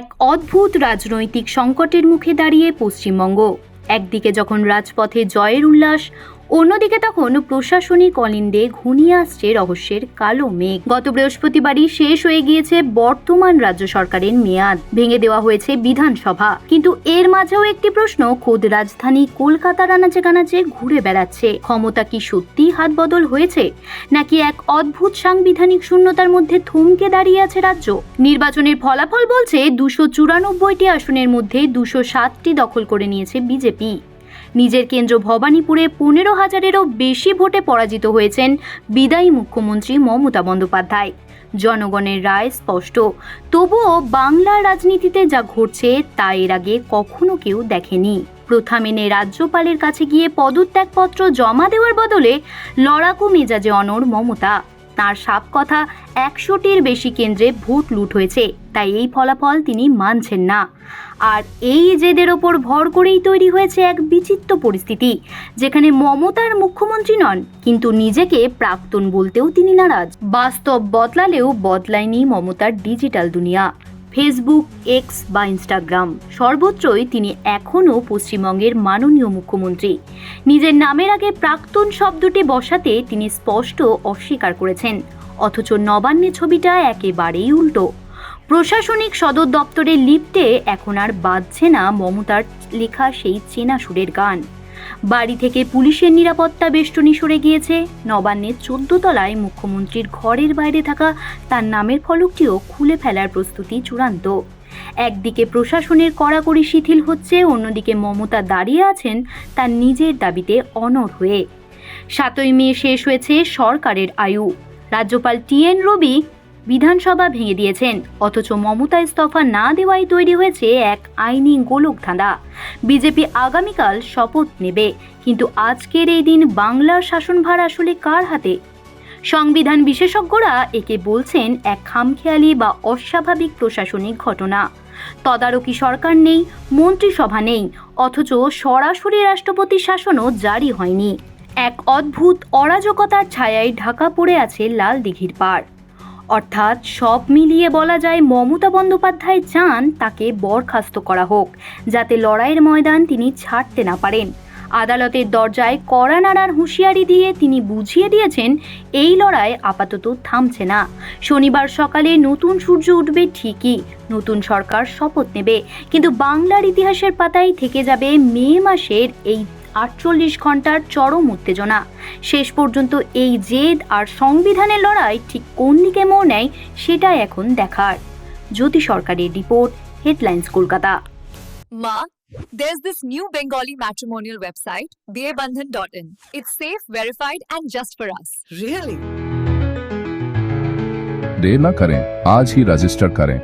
এক অদ্ভুত রাজনৈতিক সংকটের মুখে দাঁড়িয়ে পশ্চিমবঙ্গ। একদিকে যখন রাজপথে জয়ের উল্লাস, অন্যদিকে তখন প্রশাসনিক অলিন্দে ঘনিয়ে আসছে রহস্যের কালো মেঘ। গত বৃহস্পতিবারই শেষ হয়ে গিয়েছে বর্তমান রাজ্য সরকারের মেয়াদ, ভেঙে দেওয়া হয়েছে বিধানসভা। কিন্তু এর মাঝেও একটি প্রশ্ন খোদ রাজধানী কলকাতার আনাচে কানাচে ঘুরে বেড়াচ্ছে। ক্ষমতা কি সত্যি হাত বদল হয়েছে, নাকি এক অদ্ভুত সাংবিধানিক শূন্যতার মধ্যে থমকে দাঁড়িয়ে আছে রাজ্য? নির্বাচনের ফলাফল বলছে 294টি আসনের মধ্যে 207টি দখল করে নিয়েছে বিজেপি। নিজের কেন্দ্র ভবানীপুরে 15,000-এরও বেশি ভোটে পরাজিত হয়েছেন বিদায়ী মুখ্যমন্ত্রী মমতা বন্দ্যোপাধ্যায়। জনগণের রায় স্পষ্ট, তবুও বাংলার রাজনীতিতে যা ঘটছে তা এর আগে কখনো কেউ দেখেনি। প্রথা মেনে রাজ্যপালের কাছে গিয়ে পদত্যাগপত্র জমা দেওয়ার বদলে লড়াকু মেজাজে অনড় মমতা। তার সাফ কথা, 100টির বেশি কেন্দ্রে ভোট লুট হয়েছে, তাই এই ফলাফল তিনি মানছেন না। আর এই জেদের ওপর ভর করেই তৈরি হয়েছে এক বিচিত্র পরিস্থিতি, যেখানে মমতার মুখ্যমন্ত্রী নন, কিন্তু নিজেকে প্রাক্তন বলতেও তিনি নারাজ। বাস্তব বদলালেও বদলায়নি মমতার ডিজিটাল দুনিয়া। ফেসবুক, এক্স বা ইনস্টাগ্রাম, সর্বত্রই তিনি এখনও পশ্চিমবঙ্গের মাননীয় মুখ্যমন্ত্রী। নিজের নামের আগে প্রাক্তন শব্দটি বসাতে তিনি স্পষ্ট অস্বীকার করেছেন, অথচ নবান্নে ছবিটা একেবারেই উল্টো। প্রশাসনিক সদর দপ্তরের লিফটে এখন আর বাজছে না মমতার লেখা সেই চেনা সুরের গান। বাড়ি থেকে পুলিশের নিরাপত্তা বেষ্টনী সরে গিয়েছে। নবান্নের 14 তলায় মুখ্যমন্ত্রীর ঘরের বাইরে থাকা তার নামের ফলকটিও খুলে ফেলার প্রস্তুতি চূড়ান্ত। একদিকে প্রশাসনের কড়াকড়ি শিথিল হচ্ছে, অন্যদিকে মমতা দাঁড়িয়ে আছেন তার নিজের দাবিতে অনড় হয়ে। 7ই মে শেষ হয়েছে সরকারের আয়ু। রাজ্যপাল TN রবি বিধানসভা ভেঙে দিয়েছেন, অথচ মমতা ইস্তফা না দেওয়াই তৈরি হয়েছে এক আইনি গোলকধাঁধা। বিজেপি আগামীকাল শপথ নেবে, কিন্তু আজকের এই দিন বাংলার শাসনভার আসলে কার হাতে? সংবিধান বিশেষজ্ঞরা একে বলছেন এক খামখেয়ালি বা অস্বাভাবিক প্রশাসনিক ঘটনা। তদারকি সরকার নেই, মন্ত্রিসভা নেই, অথচ সরাসরি রাষ্ট্রপতির শাসনও জারি হয়নি। এক অদ্ভুত অরাজকতার ছায়ায় ঢাকা পড়ে আছে লাল দিঘির পাড়। অর্থাৎ সব মিলিয়ে বলা যায় মমতা বন্দ্যোপাধ্যায় চান তাকে বরখাস্ত করা হোক, যাতে লড়াইয়ের ময়দান তিনি ছাড়তে না পারেন। আদালতের দরজায় কড়া নাড়ার হুঁশিয়ারি দিয়ে তিনি বুঝিয়ে দিয়েছেন এই লড়াই আপাতত থামছে না। শনিবার সকালে নতুন সূর্য উঠবে ঠিকই, নতুন সরকার শপথ নেবে, কিন্তু বাংলার ইতিহাসের পাতায় থেকে যাবে মে মাসের এই 48 ঘন্টার চরম উত্তেজনা। শেষ পর্যন্ত এই জেদ আর সংবিধানের লড়াই ঠিক কোন দিকে মোড় নেয় সেটাই এখন দেখার। জ্যোতি সরকারের report, headlines Kolkata. Ma, there's this new Bengali matrimonial website, BearBandhan.in. It's safe, verified, and just for us. Really? देर न करें, आज ही रजिस्टर करें।